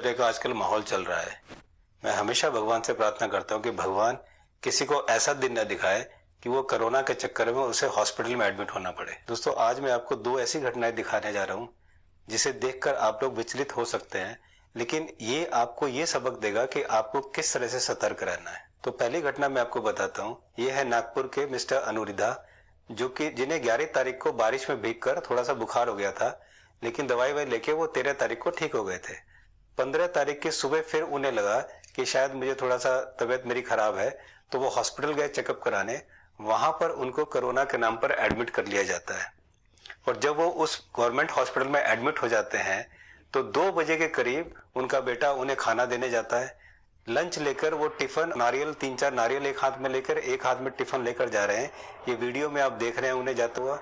का आजकल माहौल चल रहा है। मैं हमेशा भगवान से प्रार्थना करता हूँ कि भगवान किसी को ऐसा दिन न दिखाए कि वो कोरोना के चक्कर में उसे हॉस्पिटल में एडमिट होना पड़े। दोस्तों, आज मैं आपको दो ऐसी घटनाएं दिखाने जा रहा हूँ जिसे देखकर आप लोग विचलित हो सकते हैं, लेकिन ये आपको ये सबक देगा कि आपको किस तरह से सतर्क रहना है। तो पहली घटना मैं आपको बताता हूँ। ये है नागपुर के मिस्टर अनुरिधा, जो कि जिन्हें 11 तारीख को बारिश में भीगकर थोड़ा सा बुखार हो गया था, लेकिन दवाई वाई लेके वो 13 तारीख को ठीक हो गए थे। 15 तारीख की सुबह फिर उन्हें लगा कि शायद मुझे थोड़ा सा तबीयत मेरी खराब है, तो वो हॉस्पिटल गए चेकअप कराने। वहां पर उनको कोरोना के नाम पर एडमिट कर लिया जाता है, और जब वो उस गवर्नमेंट हॉस्पिटल में एडमिट हो जाते हैं तो 2 बजे के करीब उनका बेटा उन्हें खाना देने जाता है। लंच लेकर वो टिफिन, नारियल 3-4 नारियल एक हाथ में लेकर, एक हाथ में टिफिन लेकर जा रहे हैं। ये वीडियो में आप देख रहे हैं उन्हें जाते हुआ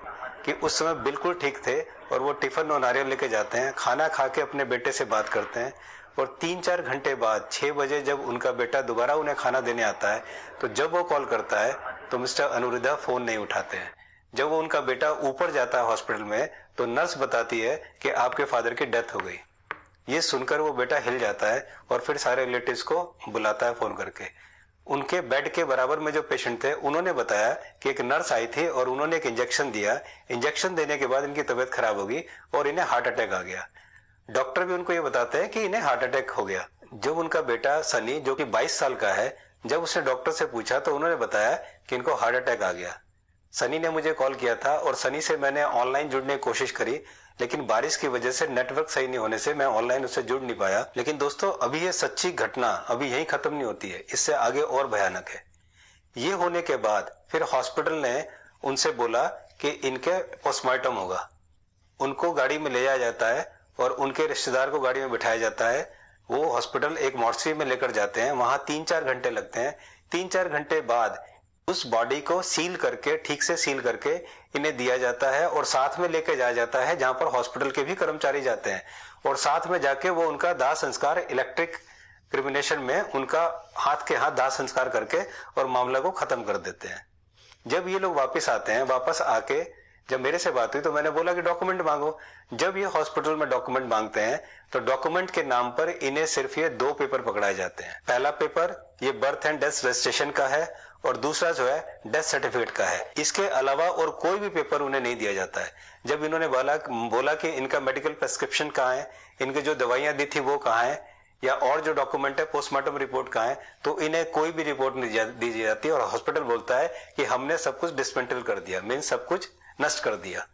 कि उस समय बिल्कुल ठीक थे, और वो टिफिन और नारियल लेके जाते हैं, खाना खा के अपने बेटे से बात करते हैं। और 3-4 घंटे बाद 6 बजे जब उनका बेटा दोबारा उन्हें खाना देने आता है, तो जब वो कॉल करता है तो मिस्टर अनुरिधा फोन नहीं उठाते हैं। जब वो उनका बेटा ऊपर जाता है हॉस्पिटल में, तो नर्स बताती है कि आपके फादर की डेथ हो गई। ये सुनकर वो बेटा हिल जाता है और फिर सारे रिलेटिव्स को बुलाता है फोन करके। उनके बेड के बराबर में जो पेशेंट थे, उन्होंने बताया कि एक नर्स आई थी और उन्होंने एक इंजेक्शन दिया। इंजेक्शन देने के बाद इनकी तबीयत खराब हो गई और इन्हें हार्ट अटैक आ गया। डॉक्टर भी उनको ये बताते हैं कि इन्हें हार्ट अटैक हो गया। जब उनका बेटा सनी, जो कि 22 साल का है, जब उसने डॉक्टर से पूछा तो उन्होंने बताया कि इनको हार्ट अटैक आ गया। सनी ने मुझे कॉल किया था और सनी से मैंने ऑनलाइन जुड़ने की कोशिश करी, लेकिन बारिश की वजह से नेटवर्क सही नहीं होने से मैं ऑनलाइन उससे जुड़ नहीं पाया। लेकिन दोस्तों, अभी ये सच्ची घटना अभी यहीं खत्म नहीं होती है, इससे आगे और भयानक है। ये होने के बाद फिर हॉस्पिटल ने उनसे बोला कि इनके पोस्टमार्टम होगा। उनको गाड़ी में ले जाया जाता है और उनके रिश्तेदार को गाड़ी में बिठाया जाता है। वो हॉस्पिटल एक मॉर्चरी में लेकर जाते हैं, वहां 3-4 घंटे लगते हैं। 3-4 घंटे बाद उस बॉडी को सील करके, ठीक से सील करके इन्हें दिया जाता है, और साथ में लेके जाया जाता है जहां पर हॉस्पिटल के भी कर्मचारी जाते हैं, और साथ में जाके वो उनका दाह संस्कार इलेक्ट्रिक क्रिमिनेशन में उनका हाथ के हाथ दाह संस्कार करके और मामला को खत्म कर देते हैं। जब ये लोग वापस आते हैं, वापस आके जब मेरे से बात हुई तो मैंने बोला कि डॉक्यूमेंट मांगो। जब ये हॉस्पिटल में डॉक्यूमेंट मांगते हैं तो डॉक्यूमेंट के नाम पर इन्हें सिर्फ ये 2 पेपर पकड़ाए जाते हैं। पहला पेपर ये बर्थ एंड डेथ रजिस्ट्रेशन का है, और दूसरा जो है डेथ सर्टिफिकेट का है। इसके अलावा और कोई भी पेपर उन्हें नहीं दिया जाता है। जब इन्होंने बोला कि इनका मेडिकल प्रेस्क्रिप्शन कहाँ है, इनकी जो दवाइयां दी थी वो कहाँ है, या और जो डॉक्यूमेंट है पोस्टमार्टम रिपोर्ट कहाँ है, तो इन्हें कोई भी रिपोर्ट नहीं दी जाती, और हॉस्पिटल बोलता है कि हमने सब कुछ डिसमेंटल कर दिया, मीन्स सब कुछ नष्ट कर दिया।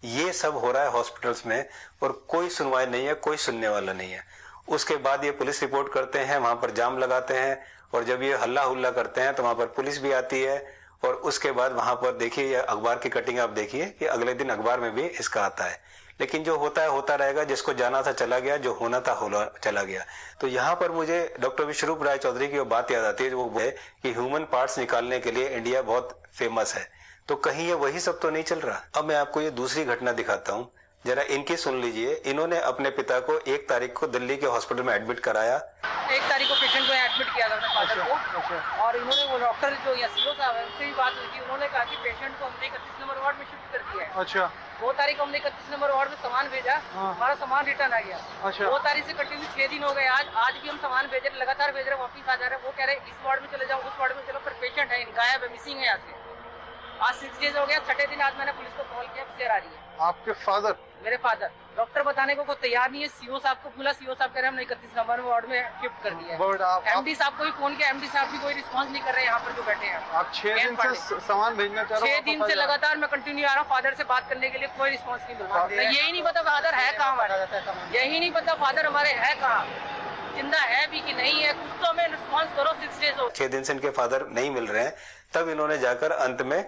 ये सब हो रहा है हॉस्पिटल्स में, और कोई सुनवाई नहीं है, कोई सुनने वाला नहीं है। उसके बाद ये पुलिस रिपोर्ट करते हैं, वहां पर जाम लगाते हैं, और जब ये हल्ला हुल्ला करते हैं तो वहां पर पुलिस भी आती है। और उसके बाद वहां पर देखिए, ये अखबार की कटिंग आप देखिए कि अगले दिन अखबार में भी इसका आता है। लेकिन जो होता है होता रहेगा, जिसको जाना था चला गया, जो होना था चला गया। तो यहाँ पर मुझे डॉक्टर विश्वरूप राय चौधरी की वो बात याद आती है, वो है कि ह्यूमन पार्ट्स निकालने के लिए इंडिया बहुत फेमस है। तो कहीं ये वही सब तो नहीं चल रहा। अब मैं आपको ये दूसरी घटना दिखाता हूँ, जरा इनकी सुन लीजिए। इन्होंने अपने पिता को 1 तारीख को दिल्ली के हॉस्पिटल में एडमिट कराया। 1 तारीख को पेशेंट को एडमिट किया था अपने फादर को, और इन्होंने वो डॉक्टर जो सीओ साहब है उससे भी बात हुई थी। उन्होंने कहा कि पेशेंट को हमने 31 नंबर वार्ड में शिफ्ट कर दिया है। अच्छा। 2 तारीख को हमने 31 नंबर वार्ड में सामान भेजा, हमारा सामान रिटर्न आ गया। अच्छा। 2 तारीख से कंटिन्यू 6 दिन हो गए। आज भी हम सामान भेज रहे, लगातार भेज रहे, वापिस आ जा रहे हैं। वो कह रहे इस वार्ड में चले जाओ, उस वार्ड में चलो, पर पेशेंट है, गायब है, मिसिंग है यहाँ से। आज 6 डेज हो गया। 6ठे दिन आज मैंने पुलिस को कॉल किया, शेर आ रही है। आपके फादर? मेरे फादर। डॉक्टर बताने को तैयार नहीं है। सीओ साहब को बोला, सीओ साहब कह रहे हैं हमने 31 नंबर वार्ड में शिफ्ट कर दिया है। एमडी साहब को भी फोन किया, एमडी साहब भी कोई रिस्पांस नहीं कर रहे हैं यहाँ पर जो बैठे हैं। आप 6 दिन से सामान भेजना चाह रहे हो? 6 दिन से लगातार मैं कंटिन्यू आ रहा हूँ फादर से बात करने के लिए, कोई रिस्पांस नहीं मिल रहा। यही नहीं पता फादर है कहाँ हमारे, यही नहीं पता फादर हमारे है कहाँ, जिंदा है भी कि नहीं है। कुछ तो हमें रिस्पांस करो। 6 डेज हो 6 दिन से इनके फादर नहीं मिल रहे हैं। तब इन्होंने जाकर अंत में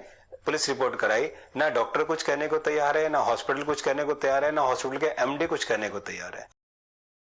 पुलिस रिपोर्ट कराई। ना डॉक्टर कुछ कहने को तैयार है, ना हॉस्पिटल कुछ कहने को तैयार है, ना हॉस्पिटल के एमडी कुछ कहने को तैयार है।